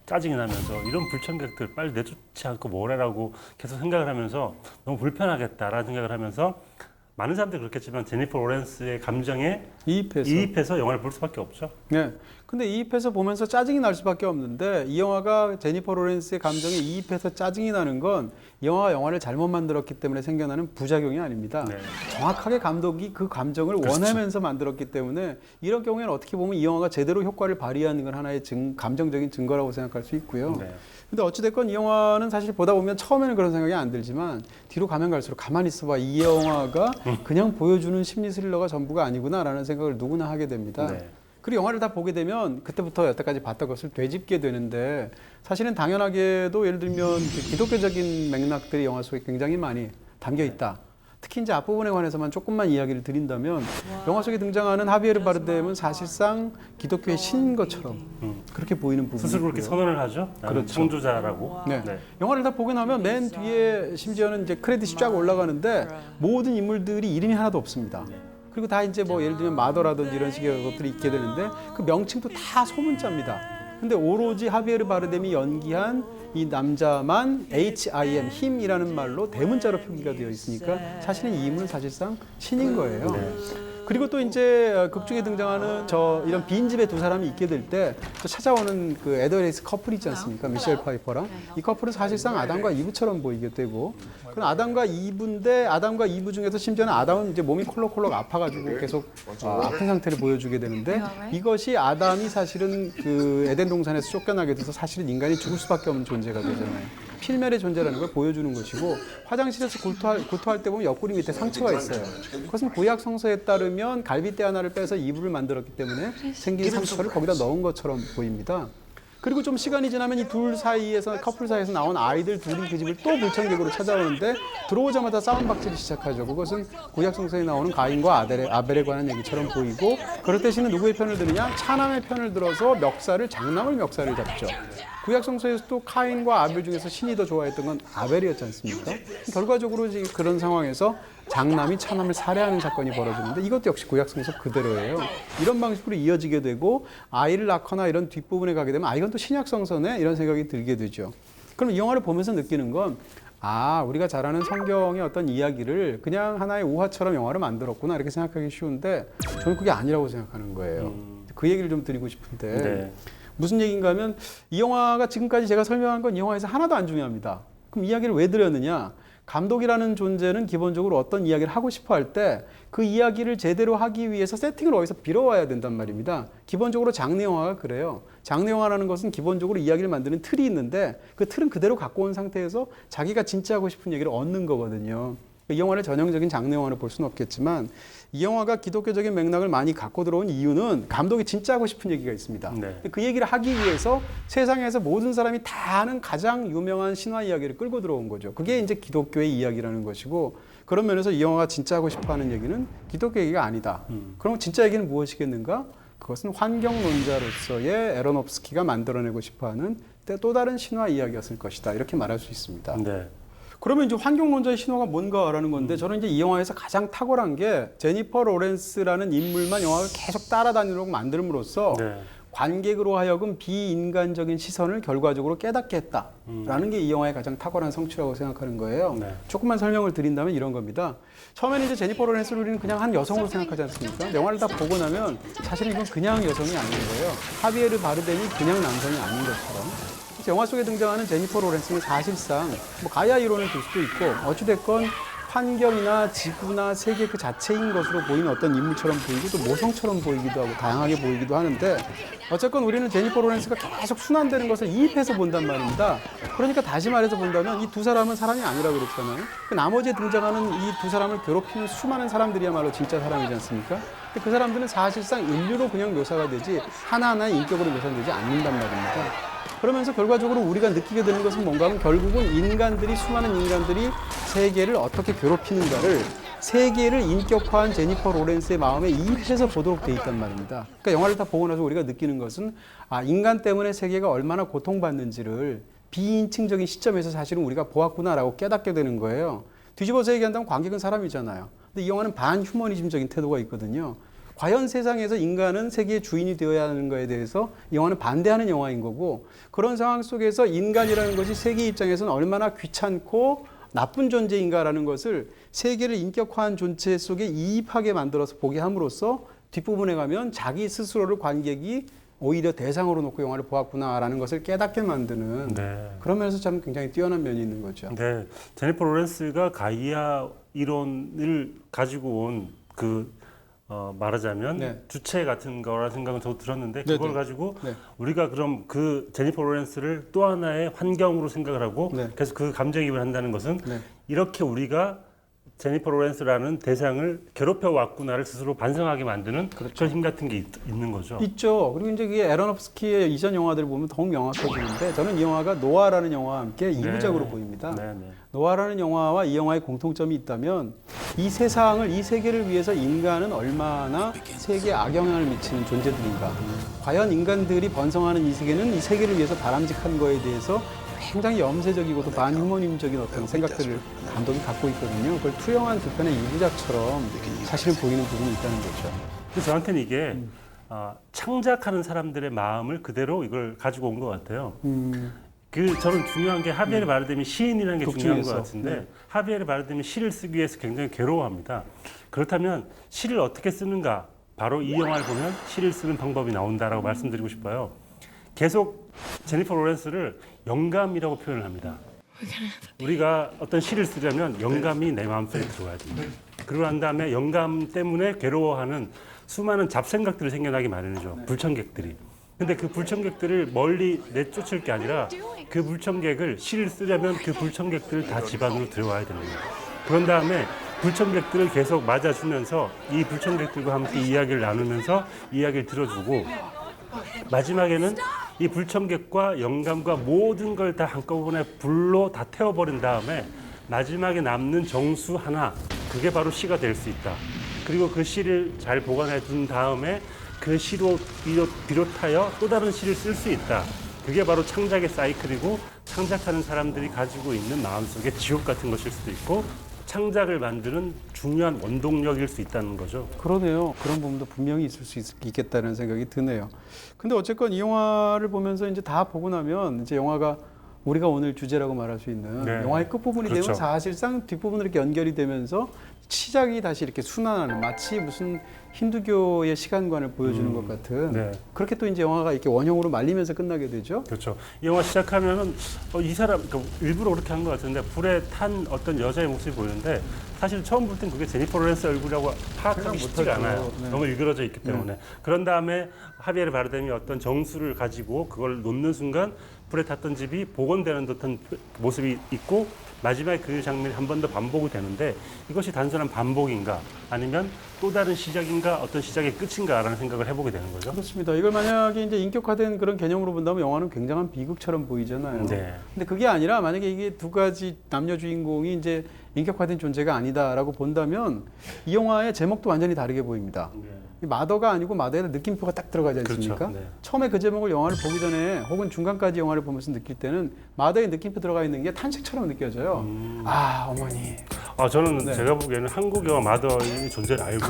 짜증이 나면서 이런 불청객들 빨리 내쫓지 않고 뭘 해라고 계속 생각을 하면서 너무 불편하겠다라는 생각을 하면서 많은 사람들이 그렇겠지만 제니퍼 로렌스의 감정에 이입해서 영화를 볼 수밖에 없죠. 네. 근데 이입해서 보면서 짜증이 날 수밖에 없는데 이 영화가 제니퍼 로렌스의 감정에 이입해서 짜증이 나는 건 이 영화가 영화를 잘못 만들었기 때문에 생겨나는 부작용이 아닙니다. 네. 정확하게 감독이 그 감정을 원하면서 만들었기 때문에 이런 경우에는 어떻게 보면 이 영화가 제대로 효과를 발휘하는 건 하나의 감정적인 증거라고 생각할 수 있고요. 네. 근데 어찌됐건 이 영화는 사실 보다 보면 처음에는 그런 생각이 안 들지만 뒤로 가면 갈수록 가만히 있어봐 이 영화가 그냥 보여주는 심리 스릴러가 전부가 아니구나라는 생각을 누구나 하게 됩니다. 네. 그리고 영화를 다 보게 되면 그때부터 여태까지 봤던 것을 되짚게 되는데 사실은 당연하게도 예를 들면 그 기독교적인 맥락들이 영화 속에 굉장히 많이 담겨 있다. 특히 이제 앞부분에 관해서만 조금만 이야기를 드린다면 영화 속에 등장하는 하비에르 바르뎀은 사실상 기독교의 신인 것처럼 그렇게 보이는 부분이 스스로 그렇게 있고요. 선언을 하죠. 나는 그렇죠. 창조자라고. 네. 네. 영화를 다 보고 나면 맨 뒤에 심지어는 이제 크레딧이 쫙 올라가는데 모든 인물들이 이름이 하나도 없습니다. 그리고 다 이제 뭐 예를 들면 마더라든지 이런 식의 것들이 있게 되는데 그 명칭도 다 소문자입니다. 근데 오로지 하비에르 바르뎀이 연기한 이 남자만 HIM, 힘이라는 말로 대문자로 표기가 되어 있으니까 사실은 이 인물은 사실상 신인 거예요. 그리고 또 이제 극 중에 등장하는 이런 빈집에 두 사람이 있게 될 때 또 찾아오는 그 에더레이스 커플이 있지 않습니까? 미셸 파이퍼랑 이 커플은 사실상 아담과 이브처럼 보이게 되고 그건 아담과 이브인데 아담과 이브 중에서 심지어는 아담은 이제 몸이 콜록콜록 아파가지고 계속 아픈 상태를 보여주게 되는데 이것이 아담이 사실은 그 에덴 동산에서 쫓겨나게 돼서 사실은 인간이 죽을 수밖에 없는 존재가 되잖아요. 필멸의 존재라는 걸 보여주는 것이고 화장실에서 구토할 때 보면 옆구리 밑에 상처가 있어요. 그것은 구약 성서에 따르면 갈비뼈 하나를 빼서 이불을 만들었기 때문에 생긴 상처를 거기다 넣은 것처럼 보입니다. 그리고 좀 시간이 지나면 이 커플 사이에서 나온 아이들 둘이 그 집을 또 불청객으로 찾아오는데 들어오자마자 싸움박질이 시작하죠. 그것은 구약 성서에 나오는 가인과 아벨에 관한 얘기처럼 보이고 그럴 때 신은 누구의 편을 들으냐? 차남의 편을 들어서 장남을 멱살을 잡죠. 구약 성서에서 또 카인과 아벨 중에서 신이 더 좋아했던 건 아벨이었지 않습니까? 결과적으로 그런 상황에서 장남이 차남을 살해하는 사건이 벌어지는데 이것도 역시 구약 성서 그대로예요. 이런 방식으로 이어지게 되고 아이를 낳거나 이런 뒷부분에 가게 되면 이건 또 신약 성서네 이런 생각이 들게 되죠. 그럼 이 영화를 보면서 느끼는 건 우리가 잘 아는 성경의 어떤 이야기를 그냥 하나의 우화처럼 영화를 만들었구나 이렇게 생각하기 쉬운데 저는 그게 아니라고 생각하는 거예요. 그 얘기를 좀 드리고 싶은데 네. 무슨 얘기인가 하면 이 영화가 지금까지 제가 설명한 건 이 영화에서 하나도 안 중요합니다. 그럼 이야기를 왜 드렸느냐? 감독이라는 존재는 기본적으로 어떤 이야기를 하고 싶어 할 때 그 이야기를 제대로 하기 위해서 세팅을 어디서 빌어와야 된단 말입니다. 기본적으로 장르 영화가 그래요. 장르 영화라는 것은 기본적으로 이야기를 만드는 틀이 있는데 그 틀은 그대로 갖고 온 상태에서 자기가 진짜 하고 싶은 얘기를 얻는 거거든요. 이 영화를 전형적인 장르 영화로 볼 수는 없겠지만 이 영화가 기독교적인 맥락을 많이 갖고 들어온 이유는 감독이 진짜 하고 싶은 얘기가 있습니다. 네. 그 얘기를 하기 위해서 세상에서 모든 사람이 다 아는 가장 유명한 신화 이야기를 끌고 들어온 거죠. 그게 이제 기독교의 이야기라는 것이고 그런 면에서 이 영화가 진짜 하고 싶어 하는 얘기는 기독교 얘기가 아니다. 그럼 진짜 얘기는 무엇이겠는가? 그것은 환경론자로서의 에로노프스키가 만들어내고 싶어하는 또 다른 신화 이야기였을 것이다. 이렇게 말할 수 있습니다. 네. 그러면 이제 환경론자의 신화가 뭔가라는 건데 저는 이제 이 영화에서 가장 탁월한 게 제니퍼 로렌스라는 인물만 영화를 계속 따라다니도록 만듦으로써 네. 관객으로 하여금 비인간적인 시선을 결과적으로 깨닫게 했다라는 게 이 영화의 가장 탁월한 성취라고 생각하는 거예요. 네. 조금만 설명을 드린다면 이런 겁니다. 처음에는 이제 제니퍼 로렌스를 우리는 그냥 한 여성으로 생각하지 않습니까? 영화를 다 보고 나면 사실 이건 그냥 여성이 아닌 거예요. 하비에르 바르뎀이 그냥 남성이 아닌 것처럼. 영화 속에 등장하는 제니퍼 로렌스는 사실상 뭐 가야 이론을 들 수도 있고 어찌됐건 환경이나 지구나 세계 그 자체인 것으로 보이는 어떤 인물처럼 보이고 또 모성처럼 보이기도 하고 다양하게 보이기도 하는데 어쨌건 우리는 제니퍼 로렌스가 계속 순환되는 것을 이입해서 본단 말입니다. 그러니까 다시 말해서 본다면 이 두 사람은 사람이 아니라고 그랬잖아요. 그 나머지에 등장하는 이 두 사람을 괴롭히는 수많은 사람들이야말로 진짜 사람이지 않습니까? 근데 그 사람들은 사실상 인류로 그냥 묘사가 되지 하나하나의 인격으로 묘사되지 않는단 말입니다. 그러면서 결과적으로 우리가 느끼게 되는 것은 뭔가 하면 결국은 수많은 인간들이 세계를 어떻게 괴롭히는가를 세계를 인격화한 제니퍼 로렌스의 마음에 이입해서 보도록 돼 있단 말입니다. 그러니까 영화를 다 보고 나서 우리가 느끼는 것은 인간 때문에 세계가 얼마나 고통받는지를 비인칭적인 시점에서 사실은 우리가 보았구나라고 깨닫게 되는 거예요. 뒤집어서 얘기한다면 관객은 사람이잖아요. 근데 이 영화는 반휴머니즘적인 태도가 있거든요. 과연 세상에서 인간은 세계의 주인이 되어야 하는 것에 대해서 이 영화는 반대하는 영화인 거고, 그런 상황 속에서 인간이라는 것이 세계 입장에서는 얼마나 귀찮고 나쁜 존재인가라는 것을 세계를 인격화한 존재 속에 이입하게 만들어서 보게 함으로써 뒷부분에 가면 자기 스스로를 관객이 오히려 대상으로 놓고 영화를 보았구나라는 것을 깨닫게 만드는 네. 그런 면에서 참 굉장히 뛰어난 면이 있는 거죠. 네, 제니퍼 로렌스가 가이아 이론을 가지고 온 말하자면 네. 주체 같은 거라 생각은 저도 들었는데 네, 그걸 네. 가지고 네. 우리가 그럼 그 제니퍼 로렌스를 또 하나의 환경으로 생각을 하고 네. 계속 그 감정이입을 한다는 것은 네. 이렇게 우리가 제니퍼 로렌스라는 대상을 괴롭혀 왔구나를 스스로 반성하게 만드는 그런 힘 같은 게 있는 거죠. 있죠. 그리고 이제 이게 에러노프스키의 이전 영화들을 보면 더욱 명확해지는데, 저는 이 영화가 노아라는 영화와 함께 이부작으로 보입니다. 네, 네. 노아라는 영화와 이 영화의 공통점이 있다면, 이 세상을, 이 세계를 위해서 인간은 얼마나 세계에 악영향을 미치는 존재들인가. 과연 인간들이 번성하는 이 세계는 이 세계를 위해서 바람직한 거에 대해서 굉장히 염세적이고 또 반휴머님적인 어떤 생각들을 감독이 갖고 있거든요. 그걸 투영한 두 편의 이부작처럼 사실은 보이는 부분이 있다는 거죠. 그래서 저한테는 이게 창작하는 사람들의 마음을 그대로 이걸 가지고 온 것 같아요. 저는 중요한 게 하비에르 바르뎀이 시인이라는 게 중요한 것 독중에서. 같은데, 네. 하비에르 바르뎀이 시를 쓰기 위해서 굉장히 괴로워합니다. 그렇다면 시를 어떻게 쓰는가? 바로 이 영화를 보면 시를 쓰는 방법이 나온다라고 말씀드리고 싶어요. 계속 제니퍼 로렌스를 영감이라고 표현을 합니다. 우리가 어떤 시를 쓰려면 영감이 내 마음속에 들어와야 됩니다. 그러고 난 다음에 영감 때문에 괴로워하는 수많은 잡생각들이 생겨나기 마련이죠. 불청객들이. 근데 그 불청객들을 멀리 내쫓을 게 아니라 그 불청객을 시를 쓰려면 그 불청객들을 다 집 안으로 들어와야 됩니다. 그런 다음에 불청객들을 계속 맞아주면서 이 불청객들과 함께 이야기를 나누면서 이야기를 들어주고, 마지막에는 이 불청객과 영감과 모든 걸 다 한꺼번에 불로 다 태워버린 다음에 마지막에 남는 정수 하나, 그게 바로 시가 될 수 있다. 그리고 그 시를 잘 보관해 둔 다음에 그 시로 비롯하여 또 다른 시를 쓸 수 있다. 그게 바로 창작의 사이클이고, 창작하는 사람들이 가지고 있는 마음속의 지옥 같은 것일 수도 있고, 창작을 만드는 중요한 원동력일 수 있다는 거죠. 그러네요. 그런 부분도 분명히 있을 수 있겠다는 생각이 드네요. 근데 어쨌건 이 영화를 보면서 이제 다 보고 나면 이제 영화가 우리가 오늘 주제라고 말할 수 있는 네. 영화의 끝부분이 그렇죠. 되면 사실상 뒷부분으로 이렇게 연결이 되면서 시작이 다시 이렇게 순환하는, 마치 무슨 힌두교의 시간관을 보여주는 것 같은, 네. 그렇게 또 이제 영화가 이렇게 원형으로 말리면서 끝나게 되죠. 그렇죠. 이 영화 시작하면은 이 사람 일부러 그렇게 한 것 같은데 불에 탄 어떤 여자의 모습이 보이는데, 사실 처음 볼 땐 그게 제니퍼 로렌스 얼굴이라고 파악하기 쉽지가 못하죠. 않아요. 네. 너무 일그러져 있기 때문에. 그런 다음에 하비에르 바르뎀이 어떤 정수를 가지고 그걸 놓는 순간 불에 탔던 집이 복원되는 듯한 모습이 있고, 마지막에 그 장면이 한 번 더 반복이 되는데, 이것이 단순한 반복인가 아니면 또 다른 시작인가, 어떤 시작의 끝인가라는 생각을 해보게 되는 거죠. 그렇습니다. 이걸 만약에 이제 인격화된 그런 개념으로 본다면 영화는 굉장한 비극처럼 보이잖아요. 네. 근데 그게 아니라 만약에 이게 두 가지 남녀 주인공이 이제 인격화된 존재가 아니다라고 본다면 이 영화의 제목도 완전히 다르게 보입니다. 이 마더가 아니고 마더에 느낌표가 딱 들어가지 않습니까? 그렇죠. 네. 처음에 그 제목을 영화를 보기 전에 혹은 중간까지 영화를 보면서 느낄 때는 마더에 느낌표 들어가 있는 게 탄식처럼 느껴져요. 아, 어머니. 저는 네. 제가 보기에는 한국 영화 마더의 존재를 알고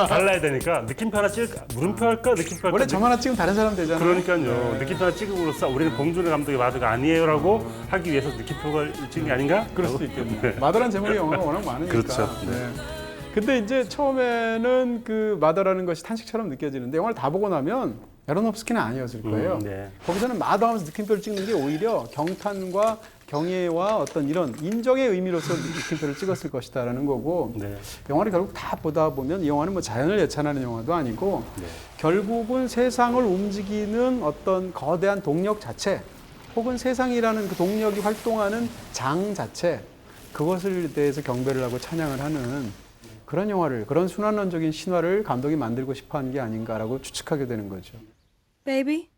달라야 되니까 느낌표 하나 찍을까? 물음표 할까? 느낌표 할까? 원래 점 하나 찍으면 다른 사람 되잖아요. 그러니까요. 느낌표 하나 찍음으로써 우리는 봉준호 감독의 마더가 아니에요라고 하기 위해서 느낌표를 찍은 게 아닌가? 그럴 수도 있겠네요. 마더란 제목의 영화가 워낙 많으니까. 그렇죠. 네. 근데 이제 처음에는 그 마더라는 것이 탄식처럼 느껴지는데 영화를 다 보고 나면 에로노프스키는 아니었을 거예요. 네. 거기서는 마더 하면서 느낌표를 찍는 게 오히려 경탄과 경애와 어떤 이런 인정의 의미로서 느낌표를 찍었을 것이다라는 거고, 네. 영화를 결국 다 보다 보면 이 영화는 뭐 자연을 예찬하는 영화도 아니고 네. 결국은 세상을 움직이는 어떤 거대한 동력 자체, 혹은 세상이라는 그 동력이 활동하는 장 자체, 그것을 대해서 경배를 하고 찬양을 하는 그런 영화를, 그런 순환론적인 신화를 감독이 만들고 싶어 하는 게 아닌가라고 추측하게 되는 거죠. Baby,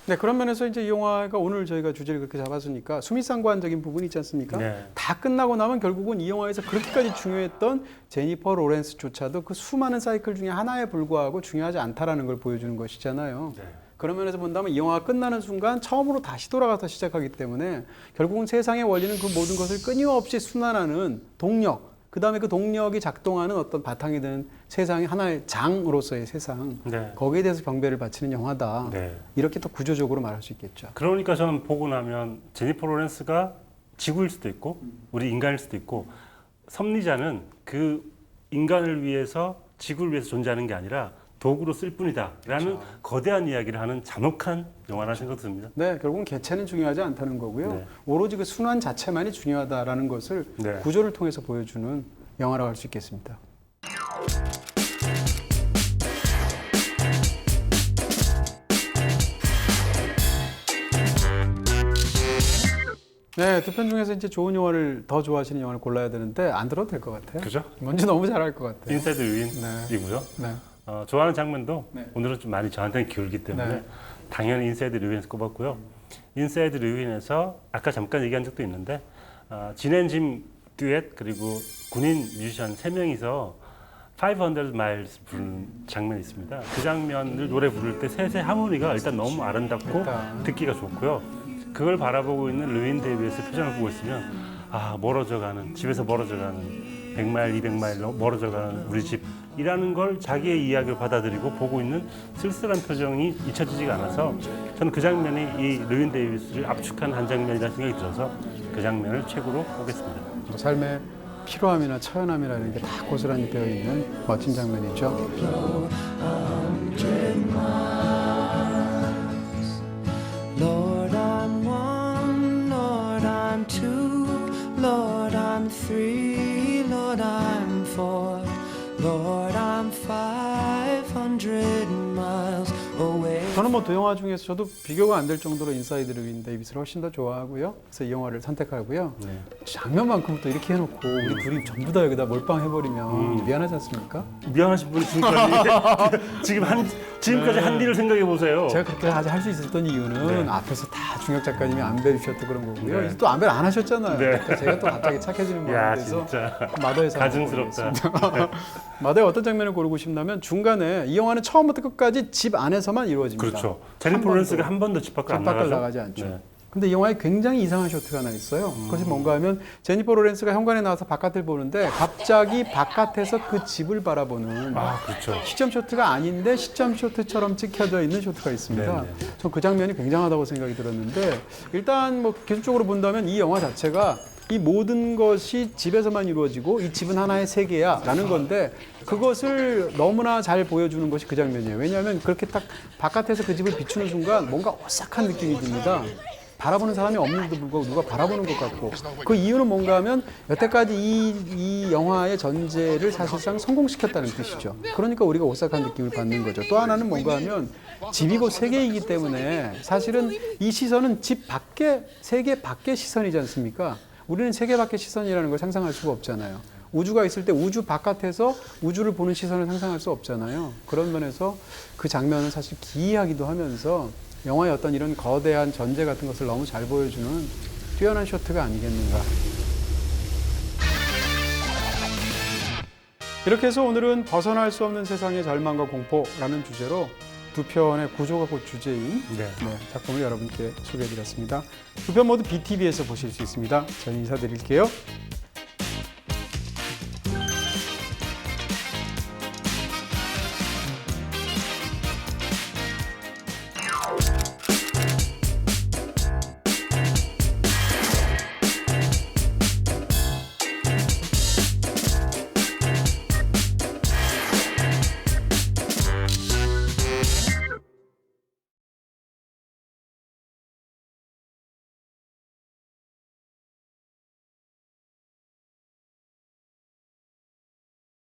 네, 그런 면에서 이제 이 영화가 오늘 저희가 주제를 그렇게 잡았으니까 수미상관적인 부분이 있지 않습니까? 네. 다 끝나고 나면 결국은 이 영화에서 그렇게까지 중요했던 제니퍼 로렌스조차도 그 수많은 사이클 중에 하나에 불과하고 중요하지 않다라는 걸 보여주는 것이잖아요. 네. 그런 면에서 본다면 이 영화가 끝나는 순간 처음으로 다시 돌아가서 시작하기 때문에 결국은 세상의 원리는 그 모든 것을 끊임없이 순환하는 동력, 그 다음에 그 동력이 작동하는 어떤 바탕이 되는 세상의 하나의 장으로서의 세상, 네. 거기에 대해서 경배를 바치는 영화다. 네. 이렇게 또 구조적으로 말할 수 있겠죠. 그러니까 저는 보고 나면 제니퍼 로렌스가 지구일 수도 있고 우리 인간일 수도 있고 섭리자는 그 인간을 위해서 지구를 위해서 존재하는 게 아니라 도구로 쓸 뿐이다라는 거대한 이야기를 하는 잔혹한 영화라는 생각이 듭니다. 네, 결국은 개체는 중요하지 않다는 거고요. 네. 오로지 그 순환 자체만이 중요하다라는 것을 네. 구조를 통해서 보여주는 영화라고 할 수 있겠습니다. 네, 두 편 중에서 이제 좋은 영화를 더 좋아하시는 영화를 골라야 되는데 안 들어도 될 것 같아요. 그죠? 뭔지 너무 잘할 것 같아요. 인사이드 류인이고요. 네. 좋아하는 장면도 네. 오늘은 좀 많이 저한테는 기울기 때문에 네. 당연히 인사이드 류인에서 꼽았고요. 인사이드 류인에서 아까 잠깐 얘기한 적도 있는데 진앤 짐 듀엣 그리고 군인 뮤지션 3명이서 500 miles 부르는 장면이 있습니다. 그 장면을 노래 부를 때 셋의 하모니가 일단 너무 아름답고 일단. 듣기가 좋고요. 그걸 바라보고 있는 르윈 데이비스의 표정을 보고 있으면 멀어져가는 집에서 멀어져가는 100마일, 200마일 멀어져가는 우리 집이라는 걸 자기의 이야기를 받아들이고 보고 있는 쓸쓸한 표정이 잊혀지지가 않아서 저는 그 장면이 이 르윈 데이비스를 압축한 한 장면이라는 생각이 들어서 그 장면을 최고로 꼽겠습니다. 뭐 삶의 피로함이나 처연함이나 이런 게 다 고스란히 되어 있는 멋진 장면이죠. Lord, I'm one, Lord, I'm two, Lord, I'm three, Lord, I'm four, Lord, I'm 500 miles away. 저는 뭐 두 영화 중에서 저도 비교가 안 될 정도로 인사이드 르윈 데이비스를 훨씬 더 좋아하고요. 그래서 이 영화를 선택하고요. 네. 장면만큼 또 이렇게 해놓고 우리 둘이 전부 다 여기다 몰빵해버리면 미안하지 않습니까? 미안하신 분이 지금까지 한 일을 생각해 보세요. 제가 그렇게 할 수 있었던 이유는 네. 앞에서 다 중혁 작가님이 안배를 주셨던 그런 거고요. 네. 이제 또 안배를 안 하셨잖아요. 네. 그러니까 제가 또 갑자기 착해지는 야 마음이 돼서 진짜 마더에서 가증스럽다. 마더의 어떤 장면을 고르고 싶냐면 중간에 이 영화는 처음부터 끝까지 집 안에서만 이루어집니다. 그렇죠. 제니퍼 로렌스가 한 번도 집 밖을 안 집 밖을 나가죠. 나가지 않죠. 네. 근데 이 영화에 굉장히 이상한 쇼트가 하나 있어요. 그것이 뭔가 하면 제니퍼 로렌스가 현관에 나와서 바깥을 보는데 갑자기 바깥에서 그 집을 바라보는 그렇죠. 시점 쇼트가 아닌데 시점 쇼트처럼 찍혀져 있는 쇼트가 있습니다. 네네. 전 그 장면이 굉장하다고 생각이 들었는데 일단 뭐 기술적으로 본다면 이 영화 자체가 이 모든 것이 집에서만 이루어지고 이 집은 하나의 세계야 라는 건데 그것을 너무나 잘 보여주는 것이 그 장면이에요. 왜냐하면 그렇게 딱 바깥에서 그 집을 비추는 순간 뭔가 오싹한 느낌이 듭니다. 바라보는 사람이 없는데도 불구하고 누가 바라보는 것 같고 그 이유는 뭔가 하면 여태까지 이 영화의 전제를 사실상 성공시켰다는 뜻이죠. 그러니까 우리가 오싹한 느낌을 받는 거죠. 또 하나는 뭔가 하면 집이 곧 세계이기 때문에 사실은 이 시선은 집 밖에 세계 밖의 시선이지 않습니까? 우리는 세계 밖의 시선이라는 걸 상상할 수가 없잖아요. 우주가 있을 때 우주 바깥에서 우주를 보는 시선을 상상할 수 없잖아요. 그런 면에서 그 장면은 사실 기이하기도 하면서 영화의 어떤 이런 거대한 전제 같은 것을 너무 잘 보여주는 뛰어난 쇼트가 아니겠는가. 이렇게 해서 오늘은 벗어날 수 없는 세상의 절망과 공포라는 주제로 두 편의 구조가 곧 주제인 작품을 여러분께 소개해드렸습니다. 두 편 모두 BTV에서 보실 수 있습니다. 저는 인사드릴게요.